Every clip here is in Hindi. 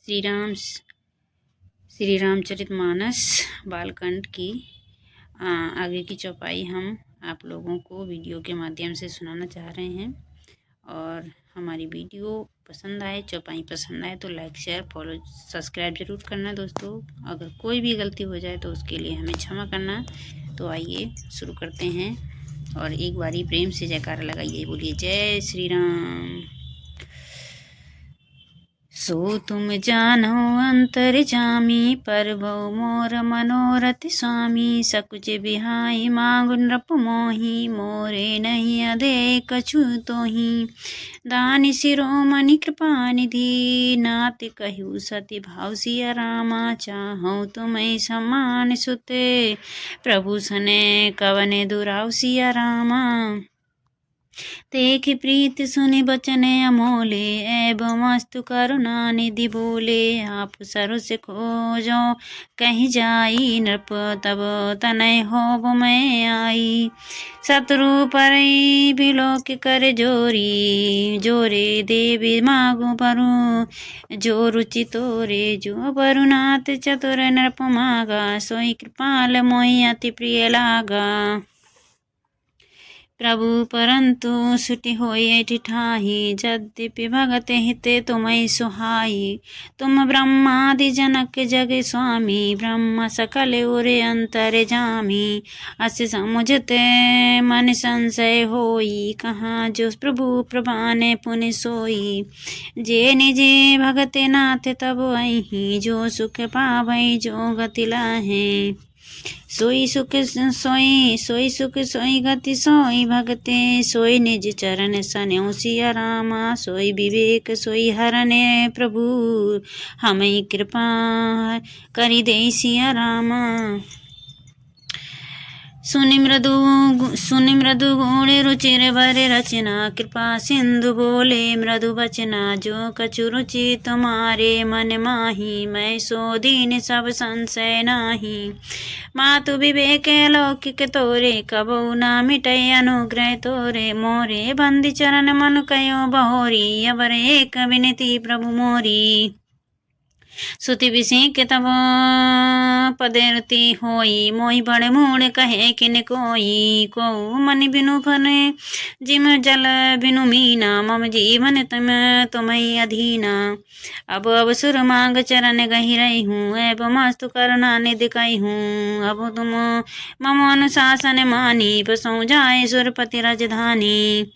श्री रामचरितमानस बालकांड की आगे की चौपाई हम आप लोगों को वीडियो के माध्यम से सुनाना चाह रहे हैं। और हमारी वीडियो पसंद आए, चौपाई पसंद आए तो लाइक, शेयर, फॉलो, सब्सक्राइब जरूर करना दोस्तों। अगर कोई भी गलती हो जाए तो उसके लिए हमें क्षमा करना। तो आइए शुरू करते हैं और एक बारी प्रेम से जयकारा लगाइए, बोलिए जय श्री राम। सो तुम जानो अंतर जामी, परभो मोर मनोरथ स्वामी। सकुच बिहाई मांग नृप मोही, मोरे नहीं अधे कछु तोही। दान शिरोमणि कृपा निधि, नाथ कहु सति भाव सिया रामा। चाहूँ तुम्हें समान सुते, प्रभु सने कवने दुराव सिया रामा। देख प्रीत सुनि बचन अमोले, एवं अस्तु करुणा निधि बोले। आप सरोस खोजो कहीं जाई, नृप तब तनय होब मैं आई। शत्रु परई बिलोक कर जोरी, जोरे देवी मागु परु। जो रुचि तोरे जो बरुनाथ, चतुर नृप मागा। सोई कृपाल मोहि अति प्रिय लागा। प्रभु परंतु सुटि होय ठिठाही, यद्यपि भगत हिते तुम्हें सुहाई। तुम ब्रह्मादि जनक जग स्वामी, ब्रह्म सकल उर अंतर जामी। अस समुझते मन संशय होई, कहाँ जो प्रभु प्रभाने पुनि सोई। जे निजे भगत नाथ तब अहि, जो सुख पावै जो गति लाहे। सोई सुख सोई गति सोई भगते। सोई निज चरण सन्यो सिया रामा। सोई विवेक सोई हरने प्रभु, हमें कृपा करि दे सिया रामा। सुनि मृदु गुण रुचिर वर रचना, कृपा सिंधु बोले मृदु बचना। जो कछु रुचि तुम्हारे मन माही, मैं सो दीन सब संशय नाही। मातु विवेक लौकिक तोरे, कबौ ना मिटै अनुग्रह तोरे। मोरे बंदी चरण मन कयो बहोरी, अवर एक विनती प्रभु मोरी। सुति विसिक तब पदेरती होई, मोहि बड़ मूड़ कहे किन कोई। को मन बिनु फने जिम जल बिनु मीना, मम जीवन तुम्हें अधीना। अब सुर मांग चरण गही रही हूँ, एवं मस्तु करुणा निधि कही हूँ। अब तुम मम अनुशासन मानी, बसौ जाए सुरपति राजधानी।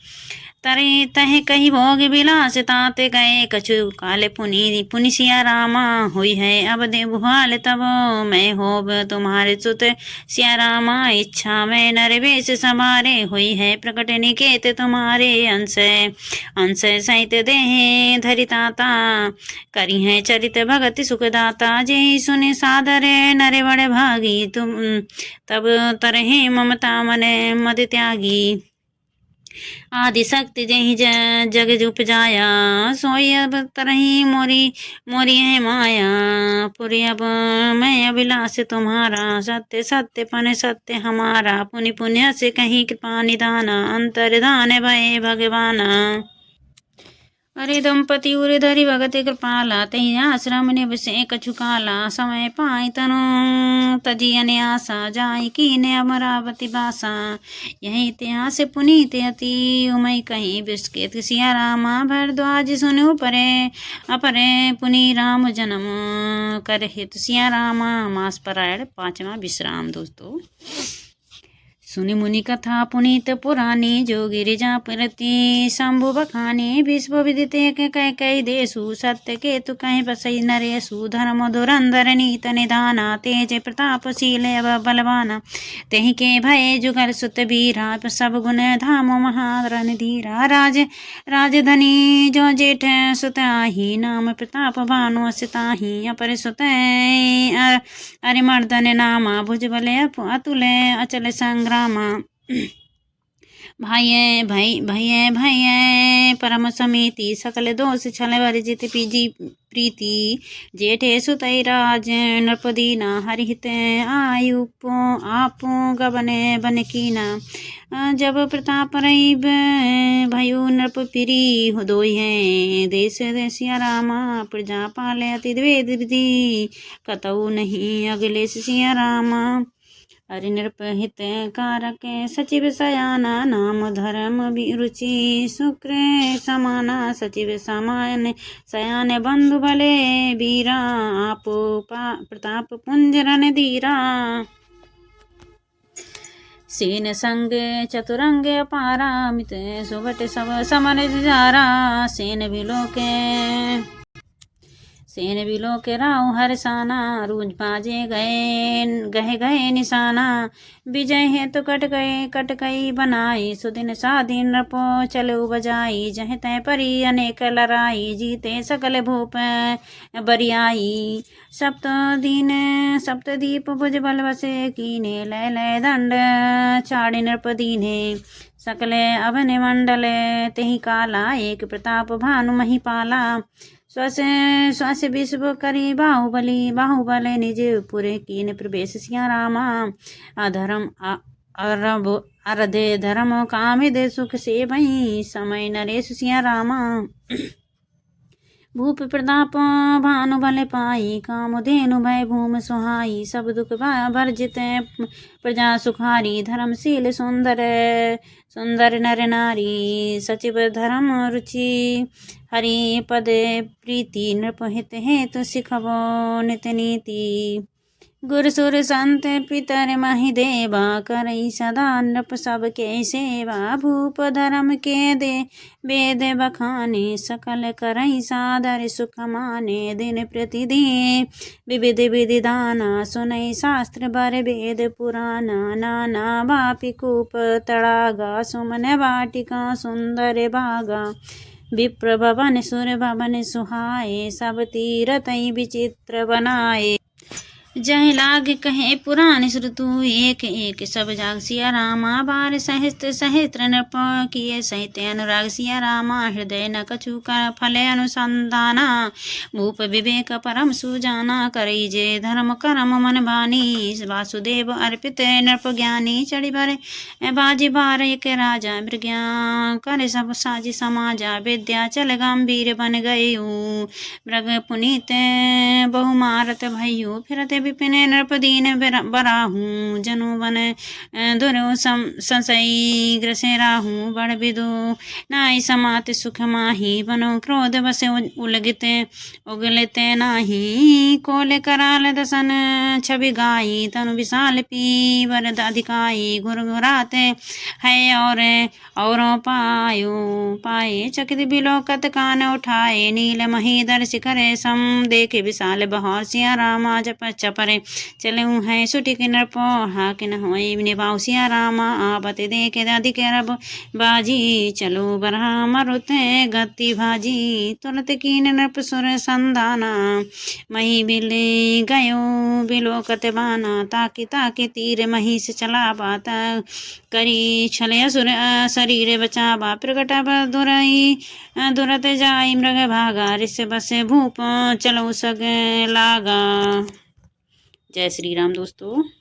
तरे तह कही भोग विलास, ताते गए कछु काले पुनि सिया रामा। हुई है अब दे भुहाल तब, मैं होब तुम्हारे सुत सिया रामा। इच्छा में नरवेश समारे, हुई है प्रकट निकेत तुम्हारे। अंश सहित देहे धरिताता, करी है चरित भगति सुखदाता। जय सुनि सादर नरे बड़े भागी, तुम तब तरहे ममता मन मद त्यागी। आदि शक्ति जही जग उपजाया, सोई अब तरही मोरी है माया। पुरी अब मैं अभिलाष तुम्हारा, सत्य सत्य पन सत्य हमारा। पुनि पुण्य से कहीं कृपा निधाना, अंतर्धान भय भगवाना। अरे दंपति उर धरि भगत कृपाला, तहि आश्रम निवसे कछु काला। समय पाई तनु तजी अन्यासा, जाई कीने अमरावती बासा। यही इतिहास पुनीत अति उमय कहीं, बिस्कित सिया रामा। भरद्वाज सुनु परे अपरे, पुनि राम जन्म कर हित सिया रामा। मास पारायण 5वां विश्राम दोस्तों। सुनि मुनि कथा पुनीत पुरानी, जो गिरिजा प्रति शंभु बखानी। विश्व विदित कह कई देशु, सत्य केतु कहीं बसई नरेशु। धर्म धुरंधर नीत निधाना, तेज प्रतापशील बलवाना। तेहि के भय जुगल सुत बीरा, सब गुण धाम महारण धीरा। राजधनी जो जेठ सुत आही, नाम प्रताप भानु सिताही। अपर सुत अरिमर्दन नामा, भुज बल अतुल अचल संग्राम। भाइये भाई भैये भैये परम समिति सकल दोष छल वर्जित पीजी प्रीति जेठे सुतई राज नृपदीना हरिहित आयु आपो गबने बन कीना जब प्रताप रही भयो नृप पिरी दोई है देश देसिया रामा प्रजा पाले अति वेद विधि कतऊ नहीं अगले सिया रामा हरि नृपहित कारक सचिव सयाना नाम धर्म रुचि शुक्र समाना सचिव समान सयान बंधु भले वीरा आपो प्रताप पुंज रन धीरा सेन संग चतुरंग पारा मित सुभट सब समर जारा सेन बिलो के राव हरसाना रूज बाजे गए निशाना विजय है तो कट गई बनाई सुदिन साधिन रपो चलो बजाई जह तय परी अनेक लड़ाई जीते सकल भूप बरियाई सप्तदीप भुज बल बसे कीने लय दंड चाड़े नृपदीने सकले अभन मंडल तेहि काला एक प्रताप भानु महिपाला श्वास विश्व करी बाहुबल निज पुरे कीन प्रवेश सिया रामा अधर्म अरधे धर्म कामिद सुख से भई समय नरेश सिया रामा भूप प्रताप भानु बल पाई कामधेनु भय भूम सुहाई सब दुख वर्जित प्रजा सुखारी धर्मशील सुंदर नर नारी सचिव धर्म रुचि हरि पद प्रीति नृपहित हेतु सिखबो नित नीति गुरसुर संत पितर महि देवा करई सदा नृप सब के सेवा भूप धर्म के दे वेद बखाने सकल करई सादर सुख माने दिन प्रतिदिन विविध विधि दाना सुनई शास्त्र बर वेद पुराना नाना बापी कूप तड़ागा सुमन वाटिका सुंदर बागा विप्र भवन सुर भवन सुहाए सब तीरतई विचित्र बनाए जय लाग कहे पुराण श्रुतु एक एक सब जाग सिया रामा बार सहस्त्र नृप किए सहित अनुराग सिया रामा हृदय न कछु कर फले अनुसंधाना भूप विवेक परम सुजाना करई जे धर्म कर्म मन बानी वासुदेव अर्पित नृप ज्ञानी चढ़ी भरे बाजी बार एक राजा मृग्या कर सब साजी समाजा विद्या चल गंभीर बन गये मृग पुनीत बहुमारत भयु फिरते विपिन नृपदीन बराहू जनु बन दुरु संशयी ग्रसे राहू बड़ विदु नाई समात सुख माही बनो क्रोध बसे उलगित उगलित नाही कोले कराल दसन छवि गाई तनु विशाल पीवर अधिकाई घुरघुरात है और पाए चकित बिलोकत कान उठाए नील महीधर शिखर सम देखे विशाल बहौर सिया रामा जप चपरे चले है सुटी के नरपो हाकिन होई निभाऊ सिया रामा आपत देखे दादी के रब बाजी चलो बरहा मरुते गति भाजी तुरंत कीन नरप सुर संधाना मही बिले गयो बिलोकत बाना ताकि तीर मही से चला पाता करी छले असुर शरीर बचावा प्रकट दुरत जाई मृग भागा ऋष बसे भूप चलो सग लागा। जय श्री राम दोस्तों।